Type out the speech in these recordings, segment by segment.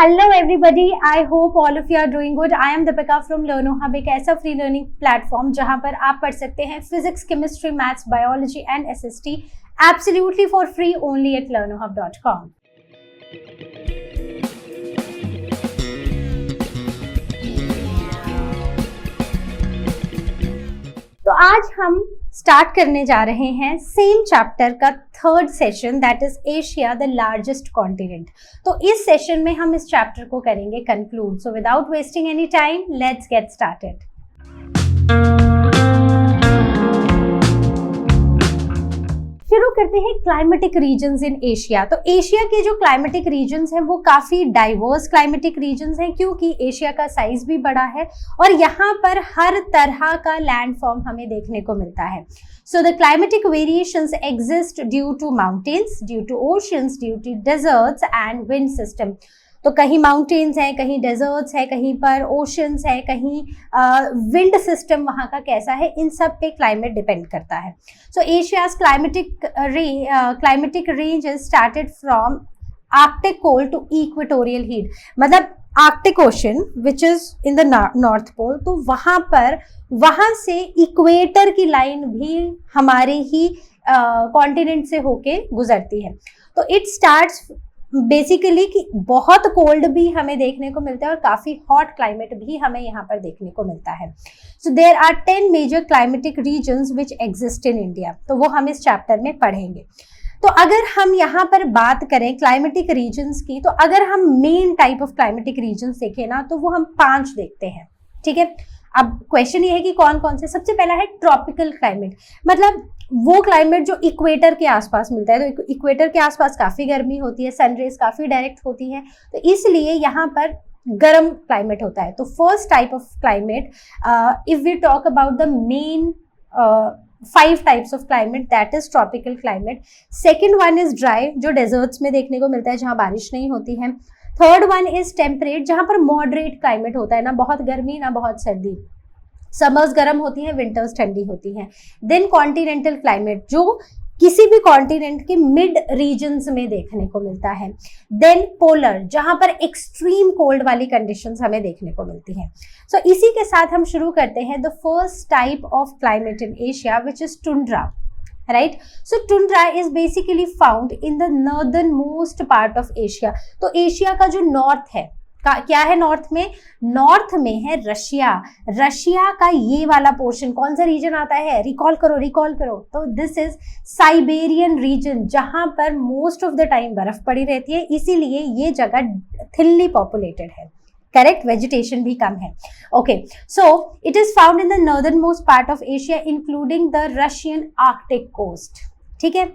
Hello everybody, I hope all of you are doing good. I am Deepika from LearnoHub, एक ऐसा free learning platform जहां पर आप पढ़ सकते हैं physics, chemistry, maths, biology and SST absolutely for free only at learnohub.com. तो आज हम स्टार्ट करने जा रहे हैं सेम चैप्टर का third session, that is Asia the largest continent. तो इस सेशन में हम इस चैप्टर को करेंगे conclude. So without wasting any time, let's get started. शुरू करते हैं क्लाइमेटिक रीजन्स इन एशिया. तो एशिया के जो क्लाइमेटिक रीजन्स हैं वो काफी डाइवर्स क्लाइमेटिक रीजन्स हैं, क्योंकि एशिया का साइज भी बड़ा है और यहाँ पर हर तरह का लैंडफॉर्म हमें देखने को मिलता है. So the climatic variations exist due to mountains, due to oceans, due to deserts and wind system. तो कहीं माउंटेन्स हैं, कहीं डेजर्ट्स है, कहीं पर ओशंस है, कहीं विंड सिस्टम वहाँ का कैसा है, इन सब पे क्लाइमेट डिपेंड करता है. So Asia's climatic range is started from arctic cold to equatorial heat. मतलब arctic ocean which is in the north pole, तो वहाँ से इक्वेटर की लाइन भी हमारे ही कॉन्टिनेंट से होके गुजरती है. तो इट स्टार्ट्स बेसिकली कि बहुत कोल्ड भी हमें देखने को मिलता है और काफी हॉट क्लाइमेट भी हमें यहाँ पर देखने को मिलता है. So there are 10 major climatic regions which exist in India. तो वो हम इस चैप्टर में पढ़ेंगे. तो अगर हम यहाँ पर बात करें क्लाइमेटिक रीजन्स की, तो अगर हम main type of climatic regions देखें ना, तो वो हम 5 देखते हैं. ठीक है. अब क्वेश्चन ये है कि कौन कौन से. सबसे पहला है ट्रॉपिकल क्लाइमेट. मतलब वो क्लाइमेट जो इक्वेटर के आसपास मिलता है. तो इक्वेटर के आसपास काफी गर्मी होती है, सनरेज काफी डायरेक्ट होती है, तो इसलिए यहाँ पर गर्म क्लाइमेट होता है. तो first type of climate, if we talk about the main 5 types of climate, that is tropical climate. Second one is dry, जो डेजर्ट्स में देखने को मिलता है, जहाँ बारिश नहीं होती है. थर्ड वन इज टेम्परेट, जहाँ पर मॉडरेट क्लाइमेट होता है, ना बहुत गर्मी ना बहुत सर्दी. समर्स गर्म होती हैं, विंटर्स ठंडी होती हैं. देन कॉन्टिनेंटल क्लाइमेट, जो किसी भी कॉन्टिनेंट के मिड रीजन्स में देखने को मिलता है. देन पोलर, जहां पर एक्सट्रीम कोल्ड वाली कंडीशंस हमें देखने को मिलती हैं. सो इसी के साथ हम शुरू करते हैं the first type of climate in Asia which is tundra. Right. So tundra is basically found in the northern most part of Asia. तो एशिया का जो नॉर्थ है, क्या है नॉर्थ में है रशिया. रशिया का ये वाला पोर्शन कौन सा रीजन आता है, रिकॉल करो. तो दिस इज साइबेरियन रीजन, जहां पर मोस्ट ऑफ द टाइम बर्फ पड़ी रहती है, इसीलिए ये जगह थिनली पॉपुलेटेड है. करेक्ट. वेजिटेशन भी कम है. Okay. So it is found in the northern most part of Asia including the Russian Arctic coast. ठीक है.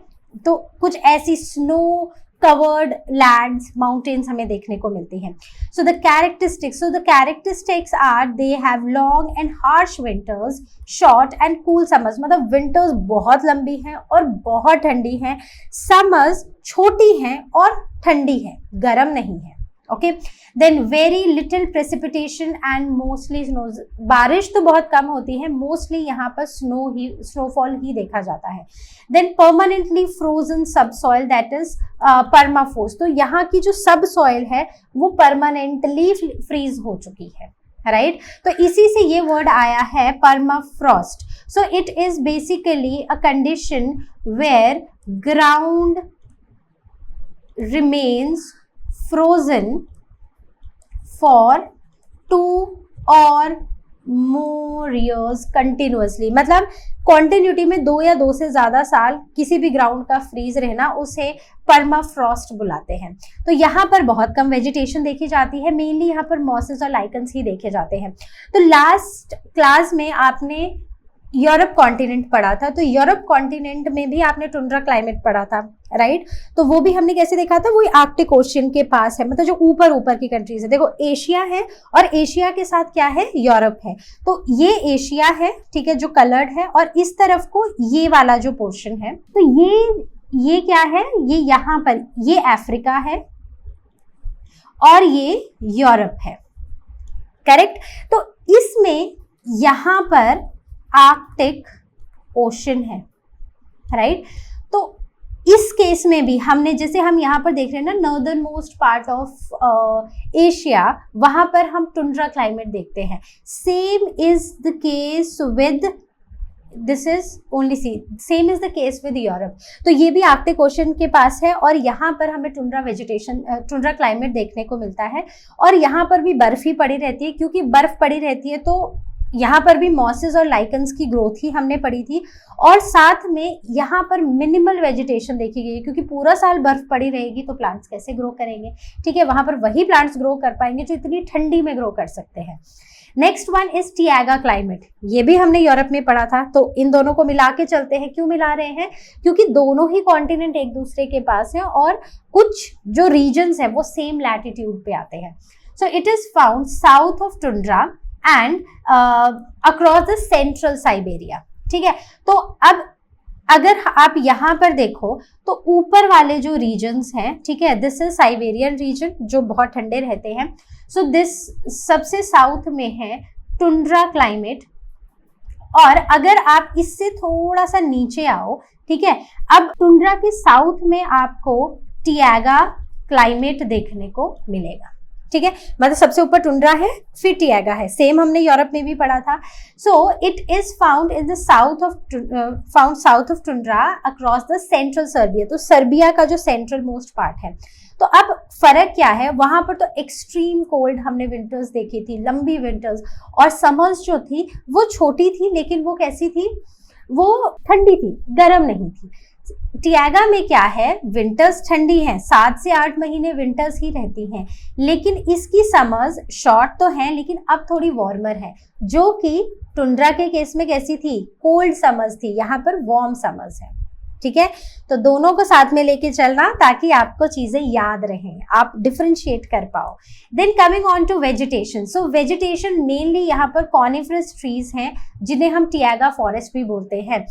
तो कुछ ऐसी स्नो covered lands, mountains हमें देखने को मिलती हैं. So the characteristics are they have long and harsh winters, short and cool summers. मतलब winters बहुत लंबी हैं और बहुत ठंडी हैं, summers छोटी हैं और ठंडी हैं, गर्म नहीं है. Okay. Then very little precipitation and mostly snow. बारिश तो बहुत कम होती है, मोस्टली यहाँ पर स्नोफॉल ही देखा जाता है. देन परमानेंटली फ्रोजन सब सॉइल, दैट इज परमाफ्रोस्ट. तो यहाँ की जो सब सॉइल है वो परमानेंटली फ्रीज हो चुकी है. राइट. तो इसी से ये वर्ड आया है permafrost. So it is basically a condition where ground remains frozen for 2 or more years continuously. मतलब कॉन्टिन्यूटी में 2 या 2 से ज्यादा साल किसी भी ग्राउंड का फ्रीज रहना, उसे परमाफ्रॉस्ट बुलाते हैं. तो यहाँ पर बहुत कम वेजिटेशन देखी जाती है, मेनली यहाँ पर मॉसेस और लाइकन्स ही देखे जाते हैं. तो लास्ट क्लास में आपने यूरोप कॉन्टिनेंट पढ़ा था, तो यूरोप कॉन्टिनेंट में भी आपने टुंड्रा क्लाइमेट पढ़ा था. राइट. तो वो भी हमने कैसे देखा था, वो आर्कटिक ओशियन के पास है, मतलब जो ऊपर की कंट्रीज है. देखो एशिया है और एशिया के साथ क्या है, यूरोप है. तो ये एशिया है, ठीक है, जो कलर्ड है, और इस तरफ को ये वाला जो पोर्शन है, तो ये क्या है, ये यहाँ पर ये अफ्रीका है और ये यूरोप है. करेक्ट. तो इसमें यहाँ पर आर्कटिक ओशन है. राइट. तो इस केस में भी हमने, जैसे हम यहाँ पर देख रहे हैं ना, northern most part of Asia, वहां पर हम टुंड्रा क्लाइमेट देखते हैं. Same is the case with, this is only sea, same is the case with Europe. तो ये भी आर्कटिक ओशन के पास है और यहाँ पर हमें टुंड्रा वेजिटेशन, टुंड्रा क्लाइमेट देखने को मिलता है. और यहाँ पर भी बर्फ ही पड़ी रहती है, क्योंकि बर्फ पड़ी रहती है तो यहाँ पर भी मॉसेस और लाइकन्स की ग्रोथ ही हमने पढ़ी थी. और साथ में यहाँ पर मिनिमल वेजिटेशन देखी गई है, क्योंकि पूरा साल बर्फ पड़ी रहेगी तो प्लांट्स कैसे ग्रो करेंगे. ठीक है, वहां पर वही प्लांट्स ग्रो कर पाएंगे जो इतनी ठंडी में ग्रो कर सकते हैं. Next one is taiga climate. ये भी हमने यूरोप में पढ़ा था, तो इन दोनों को मिला के चलते हैं. क्यों मिला रहे हैं? क्योंकि दोनों ही कॉन्टिनेंट एक दूसरे के पास हैं और कुछ जो रीजन्स हैं वो सेम लैटिट्यूड पे आते हैं. सो it is found south of tundra and across the central Siberia. ठीक है, तो अब अगर आप यहाँ पर देखो तो ऊपर वाले जो रीजन्स हैं, ठीक है, दिस इज साइबेरियन रीजन जो बहुत ठंडे रहते हैं. सो दिस सबसे साउथ में है टुंड्रा क्लाइमेट. और अगर आप इससे थोड़ा सा नीचे आओ, ठीक है, अब टुंड्रा के साउथ में आपको टियागा क्लाइमेट देखने को मिलेगा. ठीक है, मतलब सबसे ऊपर टुंड्रा है, फिर टियागा है. सेम हमने यूरोप में भी पढ़ा था. सो it is found in the south of tundra across the central Serbia. तो सर्बिया का जो सेंट्रल मोस्ट पार्ट है. तो अब फर्क क्या है, वहां पर तो एक्सट्रीम कोल्ड हमने विंटर्स देखी थी, लंबी विंटर्स, और समर्स जो थी वो छोटी थी, लेकिन वो कैसी थी, वो ठंडी थी, गर्म नहीं थी. टियागा में क्या है, विंटर्स ठंडी हैं, 7 से 8 महीने विंटर्स ही रहती हैं, लेकिन इसकी समर्स शॉर्ट तो हैं लेकिन अब थोड़ी वार्मर है, जो कि टुंड्रा के केस में कैसी थी, कोल्ड समर्स थी, यहाँ पर वार्म समर्स है. ठीक है, तो दोनों को साथ में लेके चलना ताकि आपको चीजें याद रहें, आप डिफरेंशिएट कर पाओ. Then coming on to vegetation. So vegetation mainly यहाँ पर कॉनिफरस ट्रीज हैं, जिन्हें हम टियागा फॉरेस्ट भी बोलते हैं.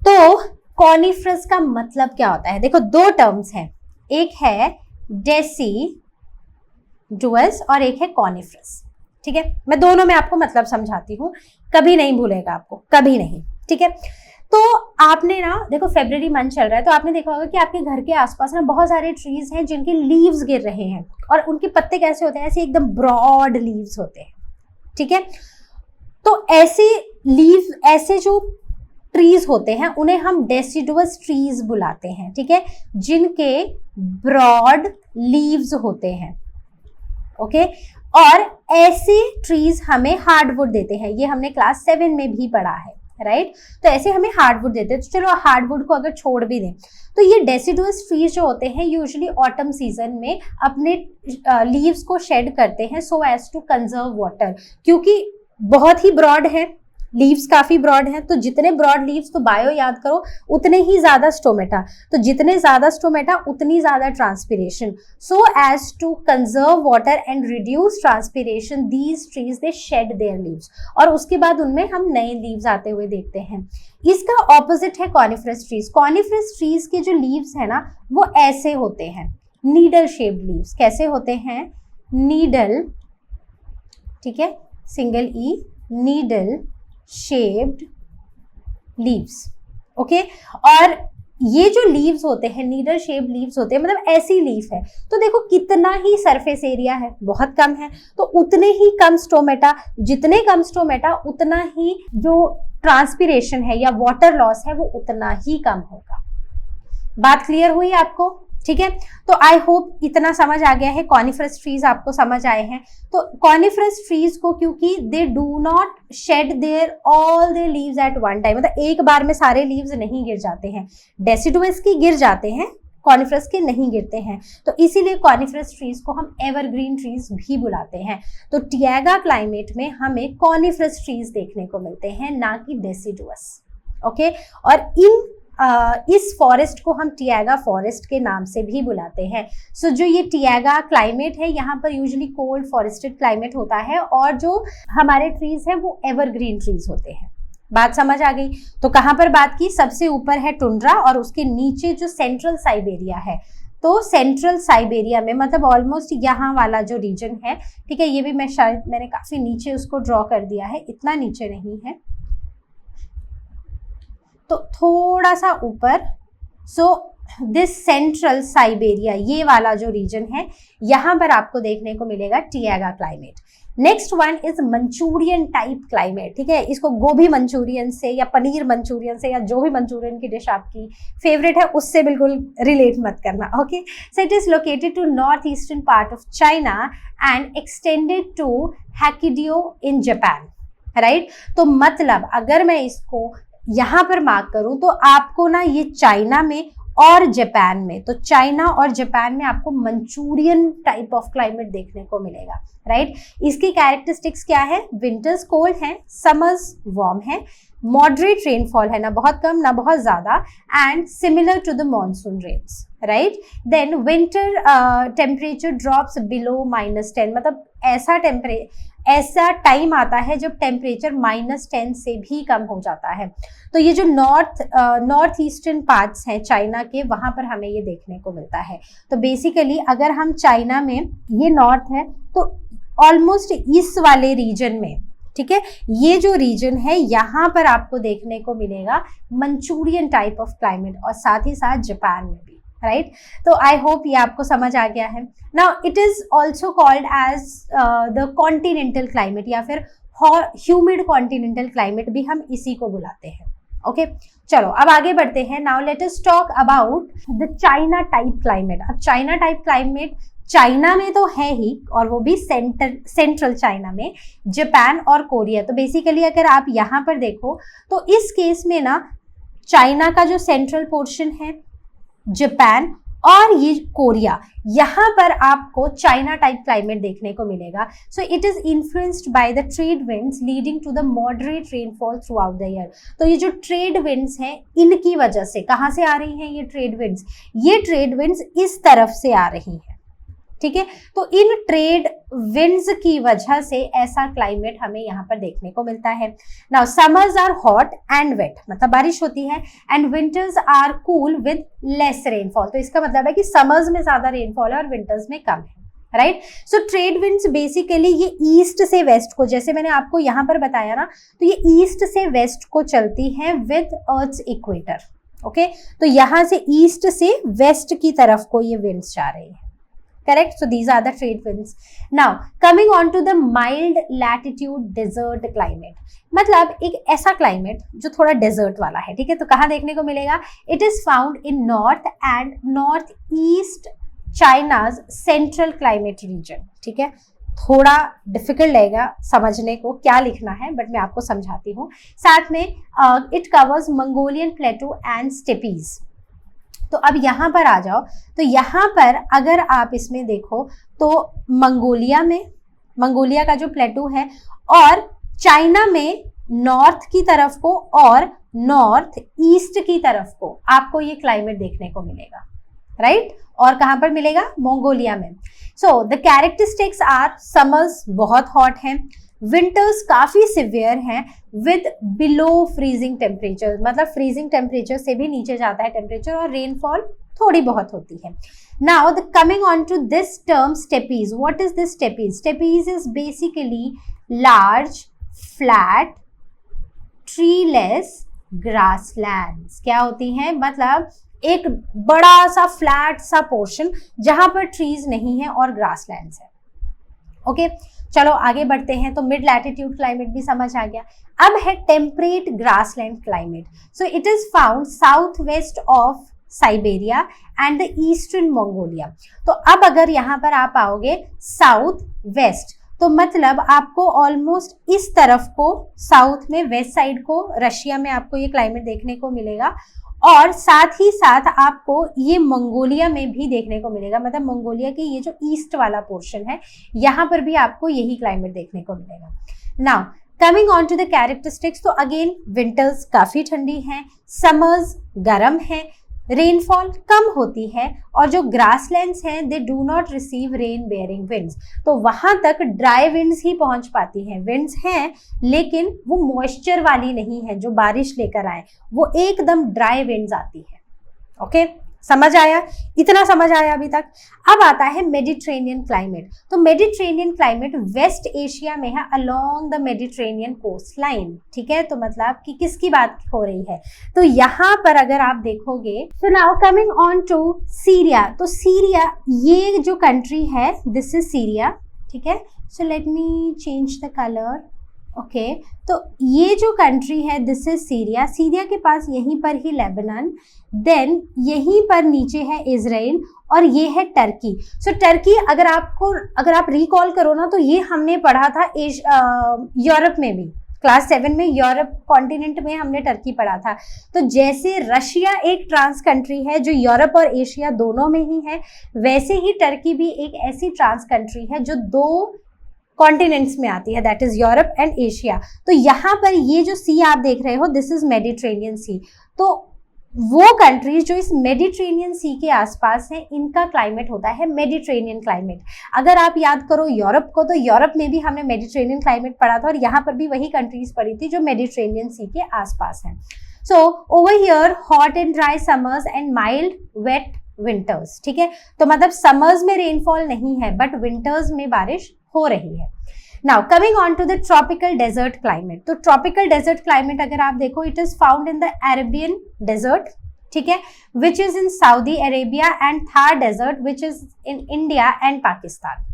तो कॉनिफरस का मतलब क्या होता है? देखो, दो टर्म्स हैं, एक है डेसिडुअस और एक है कॉनिफरस. ठीक है, मैं दोनों में आपको मतलब समझाती हूँ, कभी नहीं भूलेगा आपको, कभी नहीं. ठीक है, तो आपने ना देखो फरवरी मंथ चल रहा है, तो आपने देखा होगा कि आपके घर के आसपास ना बहुत सारे ट्रीज हैं जिनके लीव्स गिर रहे हैं, और उनके पत्ते कैसे होते हैं, ऐसे एकदम ब्रॉड लीव्स होते हैं. ठीक है, तो ऐसे लीव्स, ऐसे जो ट्रीज होते हैं उन्हें हम डेसिडुअस ट्रीज बुलाते हैं. ठीक है, जिनके ब्रॉड लीव्स होते हैं. ओके, और ऐसे ट्रीज हमें हार्डवुड देते हैं. ये हमने क्लास 7 में भी पढ़ा है, राइट. तो ऐसे हमें हार्डवुड देते हैं. तो चलो हार्डवुड को अगर छोड़ भी दें, तो ये डेसिडुअस ट्रीज जो होते हैं यूजुअली ऑटम सीजन में अपने लीव्स को शेड करते हैं so as to conserve water, क्योंकि बहुत ही ब्रॉड है, लीव्स काफी ब्रॉड हैं. तो जितने ब्रॉड लीव्स, तो बायो याद करो, उतने ही ज्यादा स्टोमेटा, तो जितने ज्यादा स्टोमेटा उतनी ज्यादा transpiration. So as to conserve water and reduce transpiration, these trees they shed their leaves, और उसके बाद उनमें हम नए लीव्स आते हुए देखते हैं. इसका ऑपोजिट है कॉनिफरस ट्रीज. कॉनिफरस ट्रीज के जो लीव्स है ना, वो ऐसे होते हैं, नीडल शेप्ड लीव्स. कैसे होते हैं? नीडल, ठीक है, सिंगल ई, नीडल शेप्ड लीव्स. ओके, और ये जो लीव्स होते हैं, नीडल शेप्ड लीव्स होते हैं, मतलब ऐसी लीफ है. तो देखो कितना ही सरफेस एरिया है, बहुत कम है, तो उतने ही कम स्टोमेटा, जितने कम स्टोमेटा उतना ही जो ट्रांसपिरेशन है या वाटर लॉस है वो उतना ही कम होगा. बात क्लियर हुई आपको? ठीक है, तो आई होप इतना समझ आ गया है. कॉनिफरस ट्रीज आपको समझ आए हैं. तो कॉनिफरस ट्रीज को, क्योंकि they do not shade there all there leaves eight one time, मतलब एक बार में सारे लीव्स नहीं गिर जाते हैं. डेसिडुअस की गिर जाते हैं, कॉनिफरस के नहीं गिरते हैं. तो इसीलिए कॉनिफरस ट्रीज को हम एवरग्रीन ट्रीज भी बुलाते हैं. तो टियागा क्लाइमेट में हमें कॉनिफरस ट्रीज देखने को मिलते हैं, ना कि डेसिडुअस. ओके, और इस फॉरेस्ट को हम टियागा फॉरेस्ट के नाम से भी बुलाते हैं. सो जो ये टियागा क्लाइमेट है, यहाँ पर यूजुअली कोल्ड फॉरेस्टेड क्लाइमेट होता है, और जो हमारे ट्रीज हैं वो एवरग्रीन ट्रीज होते हैं. बात समझ आ गई? तो कहाँ पर बात की? सबसे ऊपर है टुंड्रा और उसके नीचे जो सेंट्रल साइबेरिया है. तो सेंट्रल साइबेरिया में मतलब ऑलमोस्ट यहाँ वाला जो रीजन है, ठीक है, ये भी मैंने काफी नीचे उसको ड्रॉ कर दिया है, इतना नीचे नहीं है, तो थोड़ा सा ऊपर सो दिस सेंट्रल साइबेरिया, ये वाला जो रीजन है, यहाँ पर आपको देखने को मिलेगा taiga climate. Next one is Manchurian type climate, ठीक है, इसको गोभी मंचूरियन से या पनीर मंचूरियन से या जो भी मंचूरियन की डिश आपकी फेवरेट है उससे बिल्कुल रिलेट मत करना, okay. So it is located to north eastern part of China and extended to Hokkaido in Japan, right. तो मतलब अगर मैं इसको यहाँ पर मार्क करूं तो आपको ना ये चाइना में और जापान में, तो चाइना और जापान में आपको मंचूरियन टाइप ऑफ क्लाइमेट देखने को मिलेगा, राइट। इसकी कैरेक्टरिस्टिक्स क्या है? विंटर्स कोल्ड है, समर्स वार्म है, मॉडरेट रेनफॉल है, ना बहुत कम ना बहुत ज्यादा, and similar to the monsoon rains, right. Then winter temperature drops below -10, मतलब ऐसा टाइम आता है जब टेम्परेचर -10 से भी कम हो जाता है। तो ये जो नॉर्थ ईस्टर्न पार्ट्स हैं चाइना के, वहां पर हमें ये देखने को मिलता है। तो बेसिकली अगर हम चाइना में, ये नॉर्थ है, तो ऑलमोस्ट इस वाले रीजन में, ठीक है, ये जो रीजन है यहाँ पर आपको देखने को मिलेगा मंचूरियन टाइप ऑफ क्लाइमेट, और साथ ही साथ जापान में भी, राइट। तो आई होप ये आपको समझ आ गया है। Now it is also called as the continental climate, या फिर ह्यूमिड कॉन्टिनेंटल क्लाइमेट भी हम इसी को बुलाते हैं, ओके। चलो अब आगे बढ़ते हैं। Now let us talk about the China type climate. अब चाइना टाइप क्लाइमेट चाइना में तो है ही, और वो भी सेंट्रल चाइना में, जापान और कोरिया। तो बेसिकली अगर आप यहाँ पर देखो तो इस केस में ना चाइना का जो सेंट्रल पोर्शन है, जापान और ये कोरिया, यहाँ पर आपको चाइना टाइप क्लाइमेट देखने को मिलेगा। So it is influenced by the trade winds leading to the moderate rainfall throughout the year. तो ये जो ट्रेड विंड्स हैं, इनकी वजह से, कहाँ से आ रही हैं ये ट्रेड विंड्स? ये ट्रेड विंड्स इस तरफ से आ रही हैं, ठीक है। तो इन ट्रेड विंड्स की वजह से ऐसा क्लाइमेट हमें यहाँ पर देखने को मिलता है। Now summers are hot and wet, मतलब बारिश होती है, and winters are cool with less rainfall. तो इसका मतलब है कि समर्स में ज्यादा रेनफॉल है और विंटर्स में कम है, right. So trade winds basically ये ईस्ट से वेस्ट को, जैसे मैंने आपको यहाँ पर बताया ना, तो ये ईस्ट से वेस्ट को चलती है विद अर्थ्स इक्वेटर, ओके। तो यहाँ से ईस्ट से वेस्ट की तरफ को ये विंड्स जा रही है, correct. So these are the trade winds. Now coming on to the mild latitude desert climate, मतलब एक ऐसा क्लाइमेट जो थोड़ा डेजर्ट वाला है, ठीक है। तो कहाँ देखने को मिलेगा? It is found in north and north east China's central climate reason, ठीक है। थोड़ा डिफिकल्ट लगेगा समझने को क्या लिखना है, बट मैं आपको समझाती हूँ। साथ में it covers Mongolian plateau and steppes. तो अब यहाँ पर आ जाओ, तो यहाँ पर अगर आप इसमें देखो तो मंगोलिया का जो प्लेटू है, और चाइना में नॉर्थ की तरफ को और नॉर्थ ईस्ट की तरफ को आपको ये क्लाइमेट देखने को मिलेगा, राइट। और कहाँ पर मिलेगा? मंगोलिया में। So the characteristics are, summers बहुत हॉट हैं, विंटर्स काफी सिवियर हैं विद बिलो फ्रीजिंग टेम्परेचर, मतलब फ्रीजिंग टेम्परेचर से भी नीचे जाता है टेम्परेचर, और रेनफॉल थोड़ी बहुत होती है। Now the coming on to this term steppes. What is this steppes? Steppes is basically large flat treeless grasslands. क्या होती हैं? मतलब एक बड़ा सा फ्लैट सा पोर्शन जहां पर ट्रीज नहीं है और ग्रासलैंड्स है, ओके। चलो आगे बढ़ते हैं। तो मिड लैटिट्यूड क्लाइमेट भी समझ आ गया। अब है temperate grassland climate. So it is found south west of Siberia and the eastern Mongolia. तो अब अगर यहाँ पर आप आओगे साउथ वेस्ट, तो मतलब आपको ऑलमोस्ट इस तरफ को, साउथ में वेस्ट साइड को, रशिया में आपको ये क्लाइमेट देखने को मिलेगा, और साथ ही साथ आपको ये मंगोलिया में भी देखने को मिलेगा। मतलब मंगोलिया की ये जो ईस्ट वाला पोर्शन है, यहाँ पर भी आपको यही क्लाइमेट देखने को मिलेगा। Now coming on to the characteristics, तो अगेन विंटर्स काफी ठंडी हैं, समर्स गर्म है, रेनफॉल कम होती है, और जो ग्रासलैंड्स हैं they do not receive rain bearing winds. तो वहां तक ड्राई विंड्स ही पहुंच पाती हैं। विंड्स हैं लेकिन वो मॉइस्चर वाली नहीं है जो बारिश लेकर आए, वो एकदम ड्राई विंड्स आती है, ओके। समझ आया? इतना समझ आया अभी तक? अब आता है मेडिटेरेनियन क्लाइमेट। तो मेडिटेरेनियन क्लाइमेट वेस्ट एशिया में है along the Mediterranean coast line, ठीक है? तो मतलब कि किसकी बात हो रही है? तो यहाँ पर अगर आप देखोगे, तो now coming on to Syria. तो सीरिया ये जो कंट्री है, दिस इज सीरिया, ठीक है? So let me change the colour. Okay, तो ये जो कंट्री है दिस इज सीरिया। सीरिया के पास यहीं पर ही लेबनान, देन यहीं पर नीचे है इजराइल और ये है टर्की। सो टर्की अगर आप रिकॉल करो ना, तो ये हमने पढ़ा था यूरोप में भी, क्लास 7 में यूरोप कॉन्टिनेंट में हमने टर्की पढ़ा था। तो जैसे रशिया एक ट्रांस कंट्री है जो यूरोप और एशिया दोनों में ही है, वैसे ही टर्की भी एक ऐसी ट्रांस कंट्री है जो 2 कॉन्टिनेंट्स में आती है, that is Europe and Asia. तो यहाँ पर ये जो सी आप देख रहे हो, दिस इज मेडिटेरेनियन सी। तो वो कंट्रीज जो इस मेडिटेरेनियन सी के आसपास हैं, इनका क्लाइमेट होता है मेडिटेरेनियन क्लाइमेट। अगर आप याद करो यूरोप को, तो यूरोप में भी हमने मेडिटेरेनियन क्लाइमेट पढ़ा था और यहाँ पर भी वही कंट्रीज पढ़ी थी जो मेडिटेरेनियन सी के आसपास हैं। So over here hot and dry summers and mild wet winters, ठीक है? तो मतलब समर्स में रेनफॉल नहीं है बट विंटर्स में बारिश हो रही है। Now coming on to the tropical desert climate. तो ट्रॉपिकल डेजर्ट क्लाइमेट अगर आप देखो, it is found in the Arabian desert, ठीक है, which is in Saudi Arabia, and Thar desert which is in India and Pakistan,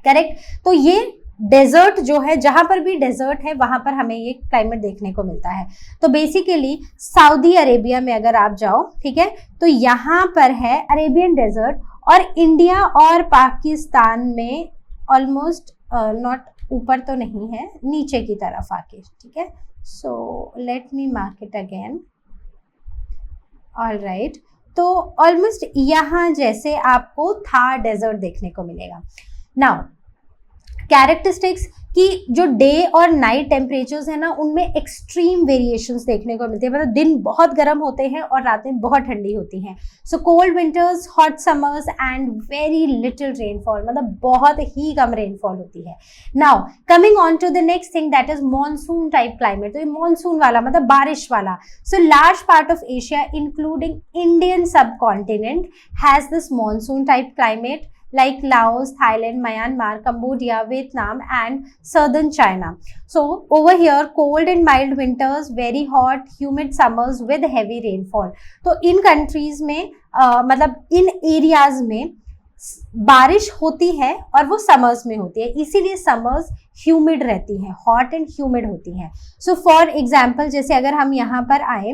correct? तो ये desert जो है, जहां पर भी डेजर्ट है वहां पर हमें ये क्लाइमेट देखने को मिलता है। तो बेसिकली सऊदी अरेबिया में अगर आप जाओ, ठीक है, तो यहाँ पर है अरेबियन डेजर्ट, और इंडिया और पाकिस्तान में ऑलमोस्ट नॉट, ऊपर तो नहीं है, नीचे की तरफ आके, ठीक है? So let me mark it again. Alright, तो ऑलमोस्ट यहाँ जैसे आपको थार डेजर्ट देखने को मिलेगा। नाउ कैरेक्टरिस्टिक्स कि जो डे और नाइट टेम्परेचर्स है ना, उनमें एक्सट्रीम वेरिएशंस देखने को मिलती है। मतलब दिन बहुत गर्म होते हैं और रातें बहुत ठंडी होती हैं। So cold winters, hot summers and very little rainfall, मतलब बहुत ही कम रेनफॉल होती है। Now coming on to the next thing, that is monsoon type climate. तो ये मॉनसून वाला मतलब बारिश वाला। So large part of Asia including Indian subcontinent has this monsoon type climate, like Laos, Thailand, Myanmar, Cambodia, Vietnam and southern China. So over here cold and mild winters, very hot humid summers with heavy rainfall. तो इन countries में मतलब इन areas में बारिश होती है और वो summers में होती है, इसीलिए summers humid रहती हैं, hot and humid होती हैं। So for example जैसे अगर हम यहाँ पर आए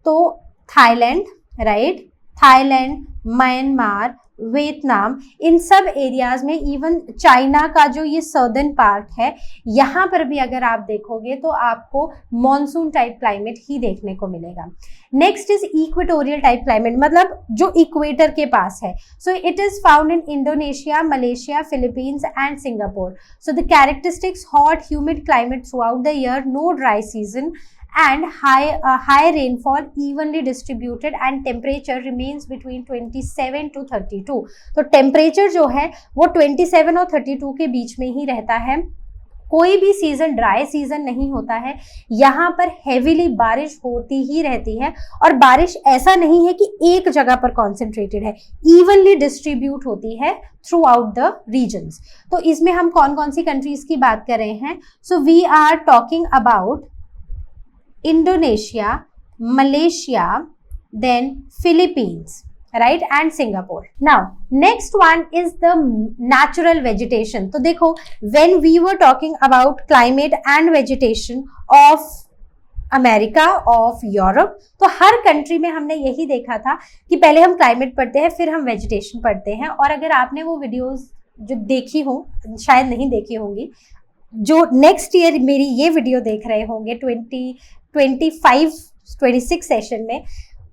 तो Thailand, right, Thailand, Myanmar, Vietnam, इन सब एरियाज में, इवन चाइना का जो ये सर्दर्न पार्ट है, यहाँ पर भी अगर आप देखोगे तो आपको मॉनसून टाइप क्लाइमेट ही देखने को मिलेगा। Next is equatorial type climate, मतलब जो इक्वेटर के पास है। So it is found in Indonesia, Malaysia, Philippines and Singapore. So the characteristics hot humid climate throughout the year, no dry season and high rainfall, evenly distributed and temperature remains between 27 to 32। तो temperature जो है वो 27 और 32 के बीच में ही रहता है। कोई भी सीजन ड्राई सीजन नहीं होता है, यहाँ पर हेवीली बारिश होती ही रहती है, और बारिश ऐसा नहीं है कि एक जगह पर कॉन्सेंट्रेटेड है, इवनली डिस्ट्रीब्यूट होती है थ्रू आउट द रीजन्स। तो इसमें हम कौन कौन सी कंट्रीज की बात कर रहे हैं? So we are talking about Indonesia, Malaysia, then Philippines, right, and Singapore. Now next one is the natural vegetation. तो देखो, when we were talking about climate and vegetation of America, of Europe, तो हर country में हमने यही देखा था कि पहले हम क्लाइमेट पढ़ते हैं फिर हम वेजिटेशन पढ़ते हैं। और अगर आपने वो वीडियोस जो देखी हो, शायद नहीं देखी होंगी, जो नेक्स्ट ईयर मेरी ये वीडियो देख रहे होंगे 2025-26 सेशन में,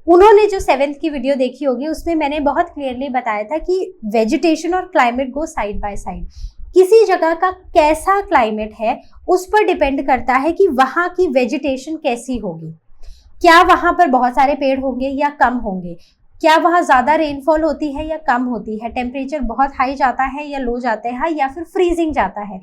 उन्होंने जो 7th की वीडियो देखी होगी, उसमें मैंने बहुत क्लियरली बताया था कि वेजिटेशन और climate go side by side. किसी जगह का कैसा क्लाइमेट है उस पर डिपेंड करता है कि वहाँ की वेजिटेशन कैसी होगी। क्या वहाँ पर बहुत सारे पेड़ होंगे या कम होंगे, क्या वहाँ ज़्यादा रेनफॉल होती है या कम होती है, टेम्परेचर बहुत हाई जाता है या लो जाता है या फिर फ्रीजिंग जाता है।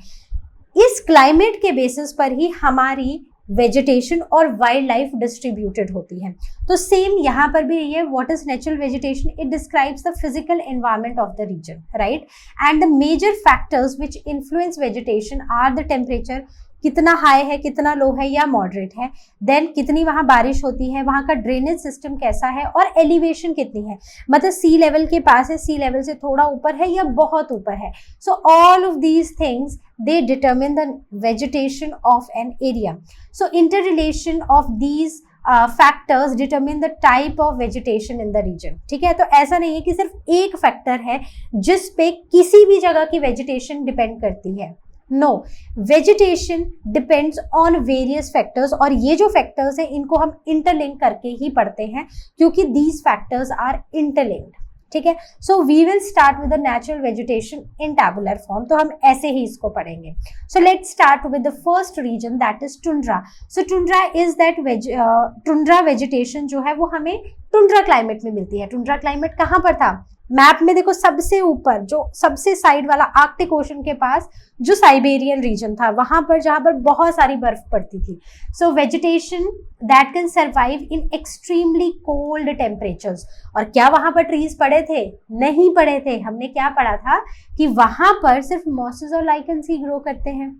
इस क्लाइमेट के बेसिस पर ही हमारी वेजिटेशन और वाइल्ड लाइफ डिस्ट्रीब्यूटेड होती है। तो सेम यहाँ पर भी यही है, what is natural vegetation, it describes the physical environment of the region, right, and the major factors which influence vegetation are the temperature, कितना हाई है, कितना लो है या मॉडरेट है, देन कितनी वहाँ बारिश होती है, वहाँ का ड्रेनेज सिस्टम कैसा है, और एलिवेशन कितनी है, मतलब सी लेवल के पास है, सी लेवल से थोड़ा ऊपर है या बहुत ऊपर है। So all of these things they determine the vegetation of an area. So interrelation of these factors determine the type of vegetation in the region. ठीक है, तो ऐसा नहीं है कि सिर्फ एक फैक्टर है जिस पे किसी भी जगह की वेजिटेशन डिपेंड करती है। No, vegetation depends on various factors, और ये जो फैक्टर्स हैं इनको हम इंटरलिंक करके ही पढ़ते हैं क्योंकि दीज फैक्टर्स आर इंटरलिंक्ड। ठीक है, so we will start with the natural vegetation in tabular form, तो हम ऐसे ही इसको पढ़ेंगे। So let's start with the first region, that is tundra. So tundra is that tundra vegetation जो है वो हमें टुंड्रा क्लाइमेट में मिलती है। टुंड्रा क्लाइमेट कहाँ पर था, मैप में देखो सबसे ऊपर जो सबसे साइड वाला आर्कटिक ओशन के पास जो साइबेरियन रीजन था वहां पर, जहां पर बहुत सारी बर्फ पड़ती थी। So vegetation that can survive in extremely cold temperatures. और क्या वहां पर ट्रीज पड़े थे? नहीं पड़े थे। हमने क्या पढ़ा था कि वहां पर सिर्फ मॉसेस और लाइकेंस ही ग्रो करते हैं,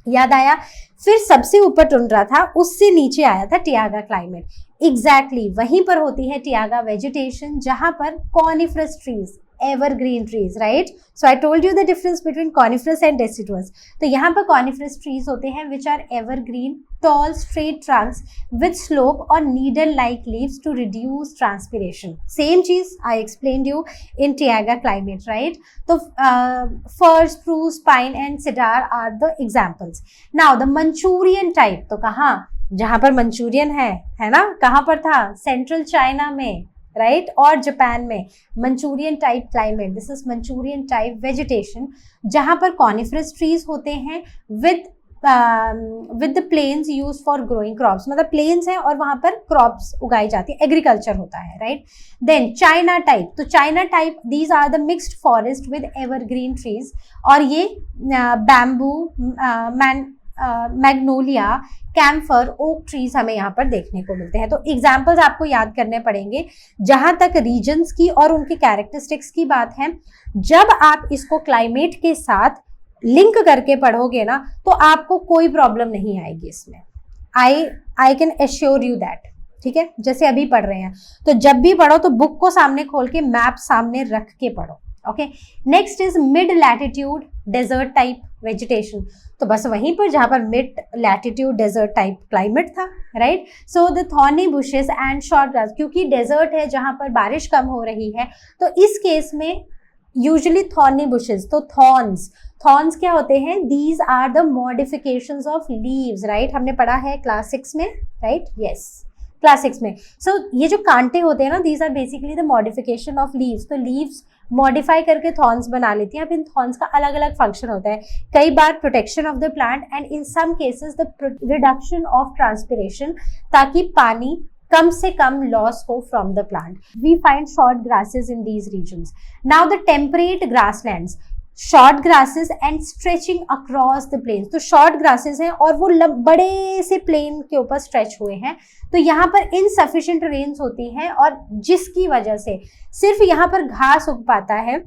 याद आया। फिर सबसे ऊपर टुंड्रा था, उससे नीचे आया था टियागा क्लाइमेट। एग्जैक्टली वहीं पर होती है टियागा वेजिटेशन जहां पर coniferous trees, evergreen trees, right. So I told you the difference between coniferous and deciduous. तो यहाँ पर कॉनिफरस ट्रीज होते हैं which are evergreen, tall straight trunks with slope और needle like leaves to reduce transpiration. Same चीज I explained you in taiga climate, right. तो fir, spruce, pine and cedar are the examples. Now the Manchurian type, तो कहाँ, जहां पर Manchurian है ना, कहां पर था? सेंट्रल चाइना में, राइट, और जापान में। Manchurian type climate, this is Manchurian type vegetation, जहां पर कॉनिफरस ट्रीज होते हैं with the plains use for growing crops, मतलब प्लेन्स हैं और वहां पर क्रॉप्स उगाई जाती है, एग्रीकल्चर होता है, राइट। देन चाइना टाइप, तो China type these are the mixed forest with evergreen trees, और ये bamboo, magnolia, camphor, oak trees हमें यहाँ पर देखने को मिलते हैं। तो एग्जाम्पल्स आपको याद करने पड़ेंगे। जहां तक रीजन्स की और उनके कैरेक्टरिस्टिक्स की बात है, जब आप इसको क्लाइमेट के साथ लिंक करके पढ़ोगे ना तो आपको कोई प्रॉब्लम नहीं आएगी इसमें। I can assure you that. ठीक है, जैसे अभी पढ़ रहे हैं, तो जब भी पढ़ो तो बुक को सामने खोल के मैप सामने रख के पढ़ो। Okay, next is mid latitude desert type vegetation. तो बस वहीं पर जहां पर mid latitude desert type climate था, right. So the thorny bushes and short grass, क्योंकि डेजर्ट है जहां पर बारिश कम हो रही है, तो इस केस में यूजुअली थॉर्नी बुशेस, तो थॉर्न्स क्या होते हैं? These are the modifications of leaves, right. हमने पढ़ा है क्लास 6 में, राइट, यस, क्लास 6 में। सो ये जो कांटे होते हैं ना, these are basically the modification of leaves. तो लीव्स मॉडिफाई करके थॉर्न्स बना लेती हैं। अब इन थॉर्न्स का अलग अलग फंक्शन होता है, कई बार protection of the plant and in some cases the reduction of transpiration, ताकि पानी कम से कम लॉस हो from the plant. We find short grasses in these regions. Now the temperate grasslands, short grasses and stretching across the plains. तो short grasses हैं और वो बड़े से प्लेन के ऊपर स्ट्रेच हुए हैं, तो यहाँ पर इनसफिशिएंट रेन्स होती हैं और जिसकी वजह से सिर्फ यहाँ पर घास उग पाता है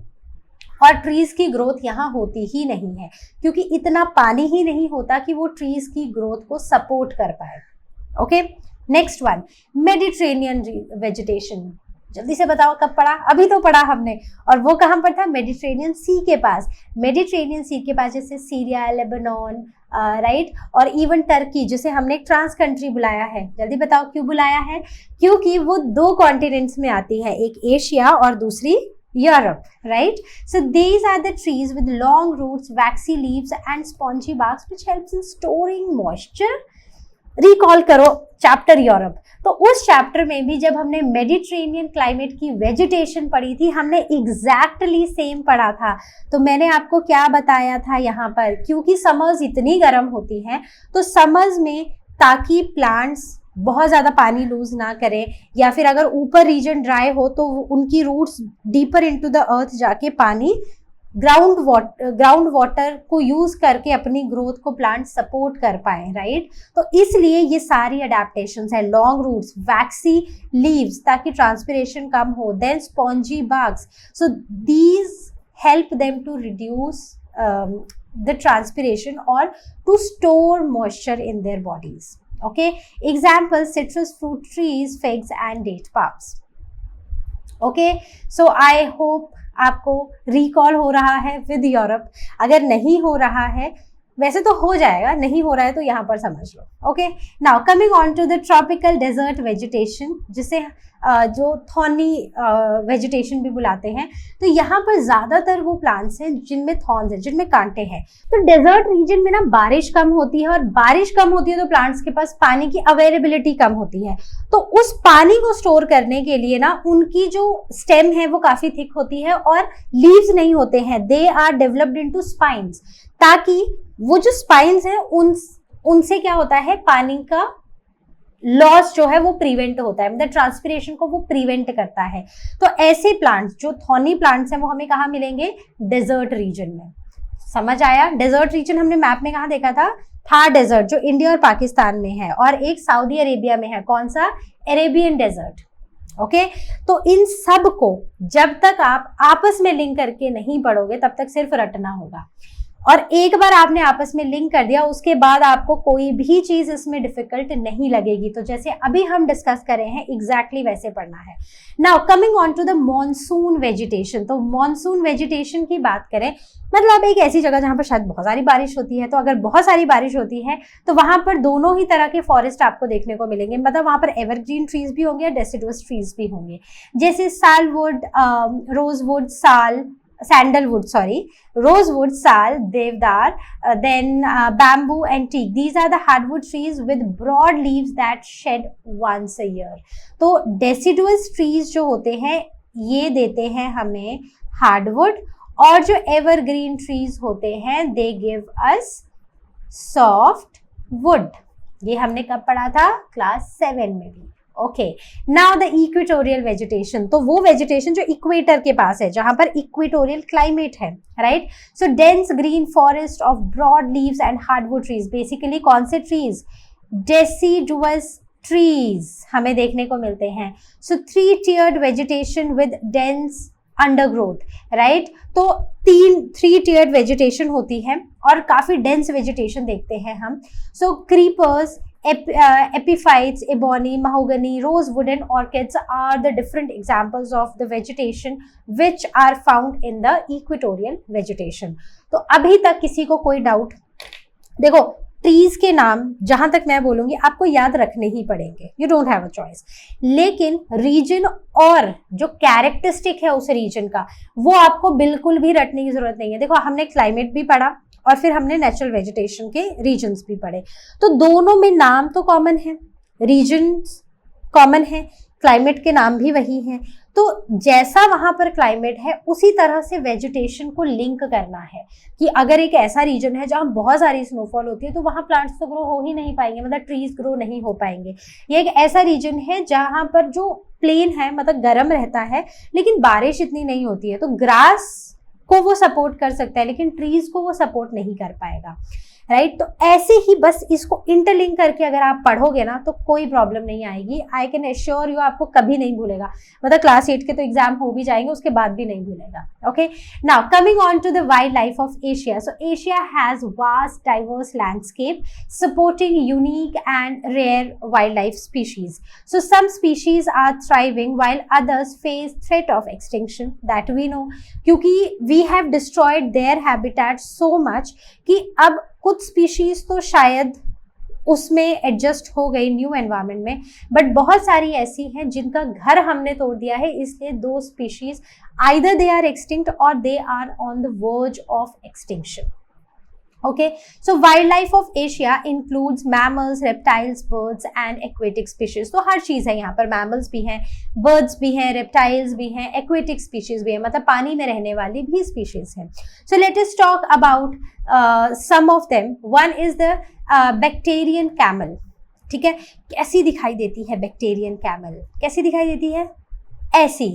और ट्रीज की ग्रोथ यहाँ होती ही नहीं है, क्योंकि इतना पानी ही नहीं होता कि वो ट्रीज की ग्रोथ को सपोर्ट कर पाए। Okay, next one, Mediterranean vegetation. जल्दी से बताओ कब पढ़ा? अभी तो पढ़ा हमने, और वो कहाँ पर था? मेडिटेरेनियन सी के पास। मेडिटेरेनियन सी के पास जैसे सीरिया, लेबनान, राइट, और इवन टर्की, जिसे हमने एक ट्रांस कंट्री बुलाया है। जल्दी बताओ क्यों बुलाया है? क्योंकि वो 2 कॉन्टिनेंट्स में आती है, एक एशिया और दूसरी Europe, right. So these are the trees with long roots, waxy leaves and spongy barks which helps in storing moisture. Recall करो चैप्टर यूरोप, तो उस चैप्टर में भी जब हमने मेडिटेरेनियन क्लाइमेट की वेजिटेशन पढ़ी थी, हमने एग्जैक्टली सेम पढ़ा था। तो मैंने आपको क्या बताया था यहाँ पर, क्योंकि समर्स इतनी गर्म होती हैं, तो समर्स में ताकि प्लांट्स बहुत ज़्यादा पानी लूज ना करें, या फिर अगर ऊपर रीजन ड्राई हो तो उनकी roots deeper into the earth जाके पानी ग्राउंड वाटर को यूज करके अपनी ग्रोथ को प्लांट सपोर्ट कर पाए, राइट। तो इसलिए ये सारी अडेप्टेशंस है, लॉन्ग रूट्स, वैक्सी लीव्स ताकि ट्रांसपिरेशन कम हो, then spongy bags, so these help them to reduce the transpiration or to store moisture in their bodies. Okay, example citrus fruit trees, figs and date palms. Okay, so I hope आपको recall हो रहा है with Europe. अगर नहीं हो रहा है, वैसे तो हो जाएगा, नहीं हो रहा है तो यहाँ पर समझ लो। Okay, now coming on to the tropical desert vegetation, जिसे जो थॉर्नी वेजिटेशन भी बुलाते हैं। तो यहाँ पर ज्यादातर वो प्लांट्स हैं जिनमें थॉर्न्स हैं, जिनमें कांटे हैं। तो डेजर्ट रीजन में ना बारिश कम होती है, और बारिश कम होती है तो प्लांट्स के पास पानी की अवेलेबिलिटी कम होती है। तो उस पानी को स्टोर करने के लिए ना उनकी जो स्टेम है वो काफी थिक होती है और लीव्स नहीं होते हैं, they are developed into spines, ताकि वो जो स्पाइन्स हैं उनसे क्या होता है, पानी का लॉस जो है वो प्रिवेंट होता है, मतलब ट्रांसपिरेशन को वो प्रिवेंट करता है। तो ऐसे प्लांट्स जो थॉर्नी प्लांट्स हैं वो हमें कहाँ मिलेंगे, डेजर्ट रीजन में। समझ आया? डेजर्ट रीजन हमने मैप में कहाँ देखा था, थार डेजर्ट जो इंडिया और पाकिस्तान में है, और एक सऊदी अरेबिया में है, कौन सा, अरेबियन डेजर्ट। ओके, तो इन सब को जब तक आप आपस में लिंक करके नहीं पढ़ोगे तब तक सिर्फ रटना होगा, और एक बार आपने आपस में लिंक कर दिया उसके बाद आपको कोई भी चीज इसमें डिफिकल्ट नहीं लगेगी। तो जैसे अभी हम डिस्कस कर रहे हैं एग्जैक्टली वैसे पढ़ना है। Now coming on to the monsoon vegetation. तो मॉनसून वेजिटेशन की बात करें, मतलब एक ऐसी जगह जहां पर शायद बहुत सारी बारिश होती है। तो अगर बहुत सारी बारिश होती है तो वहां पर दोनों ही तरह के फॉरेस्ट आपको देखने को मिलेंगे, मतलब वहां पर एवरग्रीन ट्रीज भी होंगे और डेसिडुअस ट्रीज भी होंगे, जैसे सालवुड, rosewood, sandalwood, rosewood, sal, devdar, then bamboo and teak. These are the hardwood trees with broad leaves that shed once a year. तो deciduous trees जो होते हैं ये देते हैं हमें hardwood, और जो evergreen trees होते हैं they give us soft wood. ये हमने कब पढ़ा था, क्लास 7 में भी। Okay, now the equatorial vegetation. तो वो वेजिटेशन जो इक्वेटर के पास है, जहां पर इक्वेटोरियल क्लाइमेट है, right. So dense green forest of broad leaves and hardwood trees, basically कौन से ट्रीज, डेसिडुअस ट्रीज हमें देखने को मिलते हैं। सो 3 tiered vegetation with dense undergrowth, right. तो 3 tiered वेजिटेशन होती है और काफी डेंस वेजिटेशन देखते हैं हम। सो creepers, epiphytes, ebony, mahogany, rosewood and orchids are the different examples of the vegetation which are found in the equatorial vegetation. तो अभी तक किसी को कोई डाउट? देखो, ट्रीज के नाम जहां तक मैं बोलूंगी आपको याद रखने ही पड़ेंगे, you don't have a choice, लेकिन रीजन और जो कैरेक्टरिस्टिक है उस रीजन का वो आपको बिल्कुल भी रटने की जरूरत नहीं है। देखो, हमने क्लाइमेट भी पढ़ा और फिर हमने नेचुरल वेजिटेशन के रीजन्स भी पढ़े, तो दोनों में नाम तो कॉमन है, रीजन्स कॉमन है, क्लाइमेट के नाम भी वही हैं। तो जैसा वहां पर क्लाइमेट है उसी तरह से वेजिटेशन को लिंक करना है कि अगर एक ऐसा रीजन है जहां बहुत सारी स्नोफॉल होती है तो वहां प्लांट्स तो ग्रो हो ही नहीं पाएंगे, मतलब ट्रीज ग्रो नहीं हो पाएंगे। ये एक ऐसा रीजन है जहां पर जो प्लेन है, मतलब गर्म रहता है लेकिन बारिश इतनी नहीं होती है, तो ग्रास को वो सपोर्ट कर सकता है लेकिन ट्रीज को वो सपोर्ट नहीं कर पाएगा, राइट। तो ऐसे ही बस इसको इंटरलिंक करके अगर आप पढ़ोगे ना तो कोई प्रॉब्लम नहीं आएगी। आई कैन एश्योर यू, आपको कभी नहीं भूलेगा, मतलब क्लास 8 के तो एग्जाम हो भी जाएंगे उसके बाद भी नहीं भूलेगा। Okay, now coming on to the wild life of Asia. So Asia has vast diverse landscape supporting unique and rare wild life species. So some species are thriving while others face threat of extinction, that we know, क्योंकि we have destroyed their habitat so much कि अब कुछ species तो शायद उसमें adjust हो गई new environment में, बट बहुत सारी ऐसी हैं जिनका घर हमने तोड़ दिया है, इसलिए दो species either they are extinct और they are on the verge of extinction. Okay, so wildlife of Asia includes mammals, reptiles, birds and aquatic species. तो हर चीज है यहाँ पर, mammals भी हैं, birds भी हैं, reptiles भी हैं, aquatic species भी हैं, मतलब पानी में रहने वाली भी species हैं। So let us talk about some of them. One is the Bactrian camel. ठीक है, कैसी दिखाई देती है Bactrian camel? कैसी दिखाई देती है? ऐसी,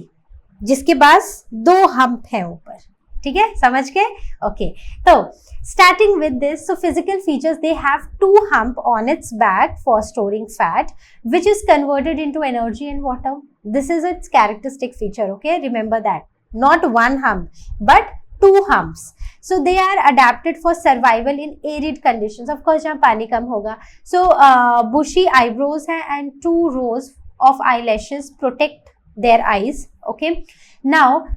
जिसके पास 2 हम्प हैं ऊपर, ठीक है, समझ के? ओके, तो starting with this, so physical features, they have two hump on its back for storing fat, which is converted into energy and water. This is its characteristic feature, okay? Remember that. Not one hump, but two humps. So they are adapted for survival in arid conditions. Of course, जहाँ पानी कम होगा. So bushy eyebrows हैं and 2 rows of eyelashes protect their eyes, okay? Now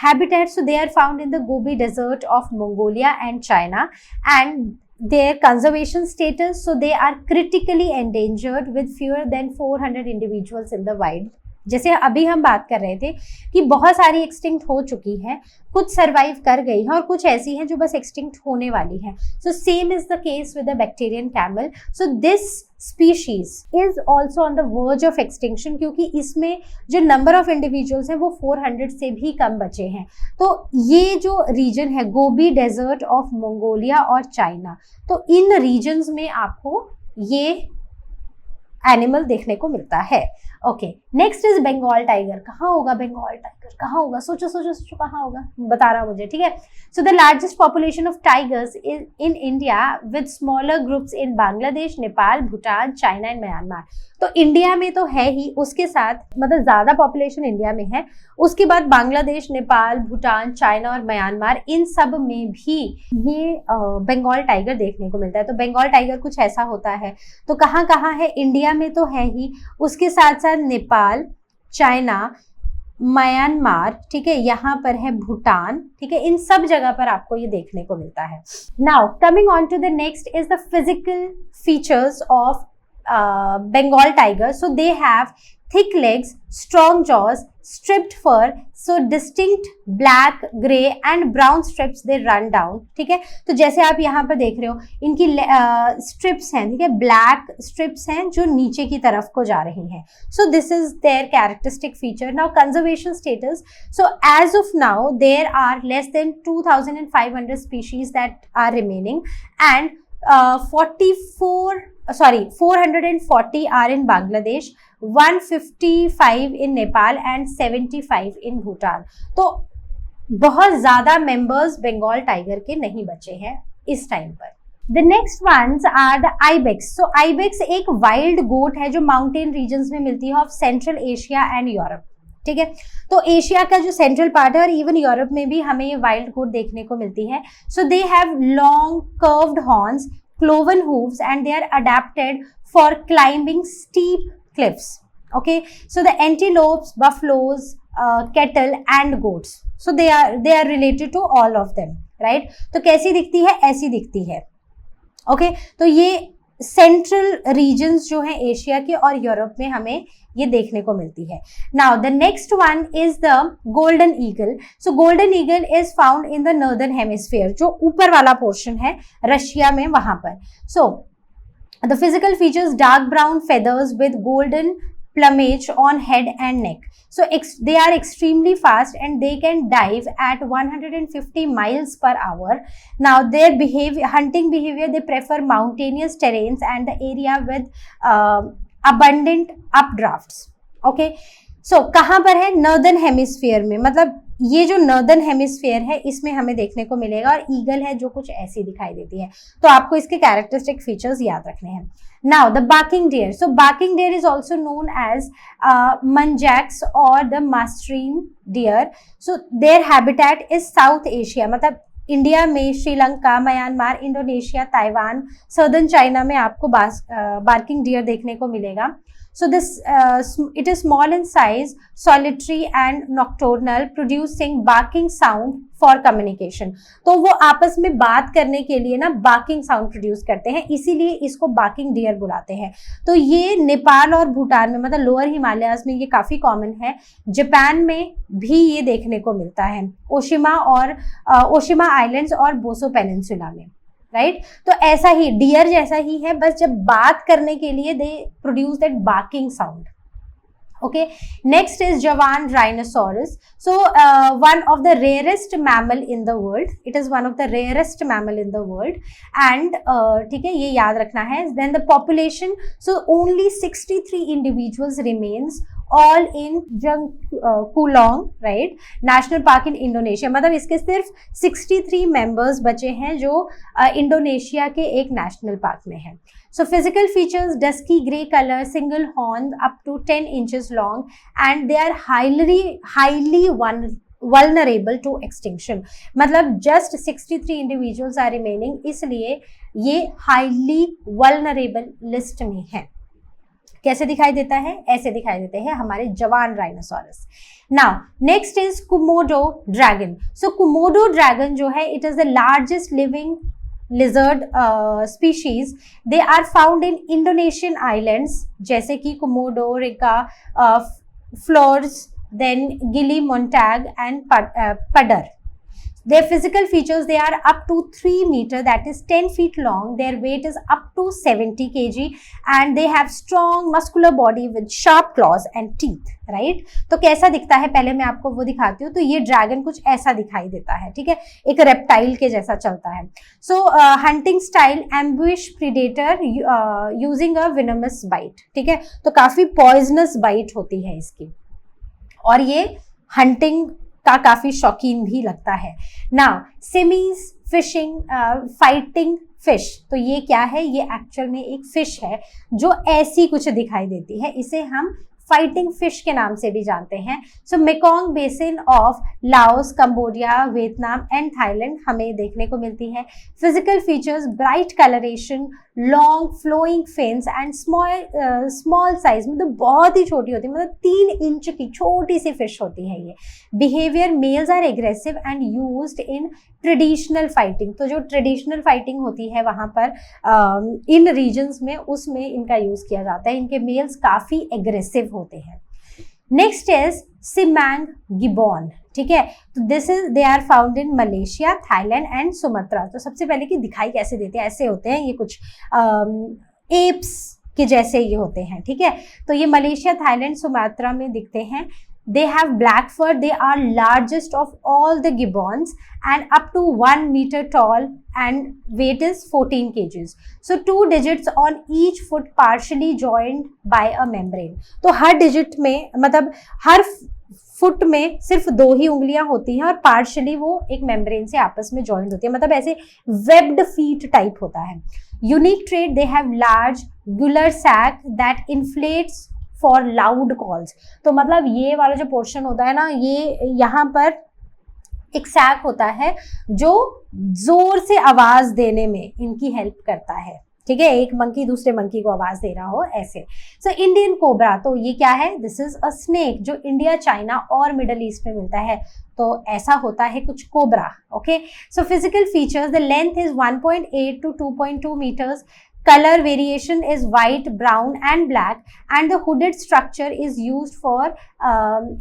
habitats, so they are found in the Gobi Desert of Mongolia and China, and their conservation status, so they are critically endangered with fewer than 400 individuals in the wild. जैसे अभी हम बात कर रहे थे कि बहुत सारी एक्सटिंक्ट हो चुकी हैं, कुछ सर्वाइव कर गई हैं और कुछ ऐसी हैं जो बस एक्सटिंक्ट होने वाली हैं. So same is the case with the Bactrian camel. So this species is also on the verge of extinction, क्योंकि इसमें जो नंबर ऑफ इंडिविजुअल्स हैं वो 400 से भी कम बचे हैं. तो ये जो रीजन है गोबी डेजर्ट ऑफ मंगोलिया और चाइना, तो इन रीजन्स में आपको ये एनिमल देखने को मिलता है. Okay, next is Bengal tiger. कहाँ होगा बंगाल टाइगर? कहाँ होगा? सोचो सोचो सोचो, कहाँ होगा? बता रहा मुझे, ठीक है? So the largest population of tigers in India with smaller groups in Bangladesh, Nepal, Bhutan, China and Myanmar. तो इंडिया में तो है ही, उसके साथ मतलब ज्यादा पॉपुलेशन इंडिया में है, उसके बाद बांग्लादेश, नेपाल, भूटान, चाइना और म्यांमार, इन सब में भी ये बंगाल टाइगर देखने को मिलता है. तो बंगाल टाइगर कुछ ऐसा होता है. तो कहाँ कहाँ है? इंडिया में तो है ही, उसके साथ साथ नेपाल, चाइना, म्यांमार, ठीक है, यहाँ पर है भूटान, ठीक है, इन सब जगह पर आपको ये देखने को मिलता है. Now coming on to the next is the physical features of Bengal tiger. So they have thick legs, strong jaws, stripped fur, so distinct black, grey and brown strips they run down. ठीक है, तो जैसे आप यहाँ पर देख रहे हो इनकी स्ट्रिप्स हैं, ठीक है, ब्लैक स्ट्रिप्स हैं जो नीचे की तरफ को जा रही हैं. So this is their characteristic feature. Now conservation status. So as of now there are less than 2,500 species that are remaining, and 440 are in Bangladesh, 155 in Nepal and 75 in Bhutan. तो बहुत ज्यादा मेंबर्स बंगाल टाइगर के नहीं बचे हैं इस time पर. The next ones are the ibex. So ibex एक वाइल्ड गोट है जो माउंटेन रीजन्स में मिलती है of central Asia and Europe. ठीक है, तो एशिया का जो सेंट्रल पार्ट है और इवन यूरोप में भी हमें ये वाइल्ड गोट देखने को मिलती है. So they have long curved horns, cloven hooves, and they are adapted for climbing steep cliffs. Okay, so the antelopes, buffaloes, cattle and goats, so they are related to all of them, right? तो कैसी दिखती है? ऐसी दिखती है. Okay, तो ये central regions जो हैं एशिया के और यूरोप में हमें ये देखने को मिलती है. Now the next one is the golden eagle. So golden eagle is found in the northern hemisphere, जो ऊपर वाला पोर्शन है रशिया में, वहां पर. So the physical features dark brown feathers with golden plumage on head and neck. So they are extremely fast and they can dive at 150 miles per hour. Now their hunting behavior, they prefer mountainous terrains and the area with abundant updrafts. Okay, so कहाँ पर है? Northern hemisphere में, मतलब ये जो northern hemisphere है इसमें हमें देखने को मिलेगा. और ईगल है जो कुछ ऐसी दिखाई देती है. तो आपको इसके कैरेक्टरिस्टिक फीचर्स याद रखने हैं. Now the barking deer. So barking deer is also known as muntjacs or the Maastrichtian deer. So their habitat is South Asia. मतलब इंडिया में Sri Lanka, Myanmar, Indonesia, Taiwan, southern China में आपको बार्किंग डियर देखने को मिलेगा. So this it is small in size, solitary and nocturnal, producing barking sound for communication. तो वो आपस में बात करने के लिए ना barking sound प्रोड्यूस करते हैं, इसीलिए इसको barking deer बुलाते हैं. तो ये नेपाल और भूटान में, मतलब लोअर हिमालयाज में ये काफी कॉमन है. जापान में भी ये देखने को मिलता है, ओशिमा आइलैंड्स और बोसो पेनिनसुला में, राइट. तो ऐसा ही डियर जैसा ही है, बस जब बात करने के लिए they produce that barking sound. Okay, next is Javan rhinoceros. So one of the rarest mammal in the world. It is one of the rarest mammal in the world. And ठीक है, ये याद रखना है. Then the population, so only 63 individuals remains all in Ujung Kulon, right, national park in Indonesia. मतलब इसके सिर्फ 63 members बचे हैं जो इंडोनेशिया के एक नेशनल पार्क में है। So physical features: dusky grey color, single horn up to 10 inches long, and they are highly vulnerable to extinction. मतलब just 63 individuals are remaining, इसलिए ये highly vulnerable list में है। कैसे दिखाई देता है? ऐसे दिखाई देते हैं हमारे जवान rhinoceros. Now next is Komodo dragon. So Komodo dragon जो है, it is the largest living lizard species. They are found in Indonesian islands जैसे कि Komodo, Rica, floors, then Gili Montag and Padar. Their physical features: they are up to 3 meter, that is 10 feet long. Their weight is up to 70 kg, and they have strong muscular body with sharp claws and teeth. Right? तो कैसा दिखता है, पहले मैं आपको वो दिखाती हूँ। तो ये ड्रैगन कुछ ऐसा दिखाई देता है, ठीक है, एक रेप्टाइल के जैसा चलता है। So hunting style: ambush predator using a venomous bite, ठीक है, तो काफी पॉइजनस बाइट होती है इसकी, और ये हंटिंग का काफी शौकीन भी लगता है। Now Simi's fishing fighting fish, तो ये क्या है? ये एक्चुअल में एक फिश है जो ऐसी कुछ दिखाई देती है, इसे हम फाइटिंग फिश के नाम से भी जानते हैं। So Mekong basin of Laos, Cambodia, Vietnam and Thailand हमें देखने को मिलती है। Physical features: bright coloration, long flowing fins and small size, मतलब बहुत ही छोटी होती है, मतलब 3 इंच की छोटी सी फिश होती है ये। Behaviour: males are aggressive and used in traditional fighting, तो जो ट्रेडिशनल फाइटिंग होती है वहां पर इन रीजन्स में, उसमें इनका यूज किया जाता है। इनके मेल्स काफी एग्रेसिव होते हैं। नेक्स्ट इज सिमैंग गिबॉन, ठीक है, तो this is they are found in Malaysia, Thailand and Sumatra. तो सबसे पहले कि दिखाई कैसे देते हैं, ऐसे होते हैं ये, कुछ एप्स के जैसे ये होते हैं, ठीक है। तो ये मलेशिया, थाईलैंड, सुमात्रा में दिखते हैं। They have black fur. They are largest of all the gibbons and up to 1 meter tall and weight is 14 kgs. So 2 digits on each foot partially joined by a membrane. तो हर digit में, मतलब her foot में सिर्फ 2 ही उंगलियां होती हैं और partially वो एक मेम्ब्रेन से आपस में ज्वाइंट होती है, मतलब ऐसे वेब्ड फीट टाइप होता है। Unique trait: they have large gular sac that inflates for loud calls. तो मतलब ये वाला जो पोर्शन होता है ना, ये यहाँ पर एक सैक होता है जो जोर से आवाज देने में इनकी हेल्प करता है, ठीक है, एक मंकी दूसरे मंकी को आवाज दे रहा हो ऐसे। सो इंडियन कोबरा, तो ये क्या है? दिस इज अ स्नेक जो इंडिया, चाइना और मिडल ईस्ट में मिलता है, तो ऐसा होता है कुछ cobra. Okay, so physical features: the length is 1.8 to 2.2 meters. Color variation is white, brown and black, and the hooded structure is used for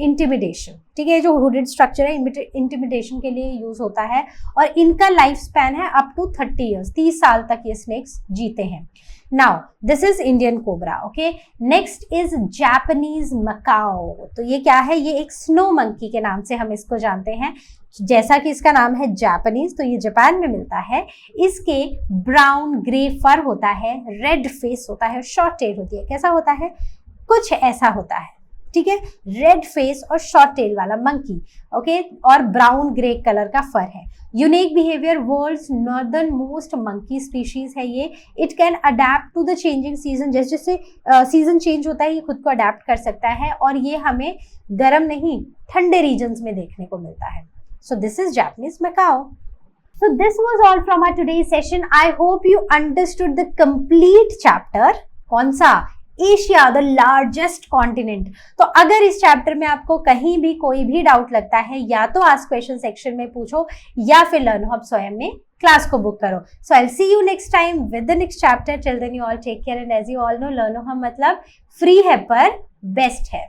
intimidation. ठीक है, जो hooded structure है intimidation के लिए यूज होता है, और इनका लाइफ स्पैन है अप टू 30 years, 30 साल तक ये स्नेक्स जीते हैं। Now this is Indian cobra. Okay, next is Japanese macaque. तो ये क्या है? ये एक स्नो मंकी के नाम से हम इसको जानते हैं, जैसा कि इसका नाम है जापानीज, तो ये जापान में मिलता है। इसके ब्राउन ग्रे फर होता है, रेड फेस होता है, शॉर्ट टेल होती है। कैसा होता है? कुछ ऐसा होता है, ठीक है, रेड फेस और शॉर्ट टेल वाला मंकी। ओके, और ब्राउन ग्रे कलर का फर है। Unique behaviour: world's northern most monkey species है ये। It can adapt to the changing season, जैसे जैसे सीजन चेंज होता है ये खुद को अडेप्ट कर सकता है, और ये हमें गर्म नहीं ठंडे रीजन्स में देखने को मिलता है। So this is Japanese macaw. So this was all from our today's session. I hope you understood the complete chapter. कौन सा? Asia, the largest continent. तो अगर इस चैप्टर में आपको कहीं भी कोई भी डाउट लगता है, या तो आस्क क्वेश्चन सेक्शन में पूछो, या फिर लर्न हब स्वयं में क्लास को बुक करो। So I'll see you next time with the next chapter. Till then you all take care, and as you all know, learn hub मतलब फ्री है पर बेस्ट है।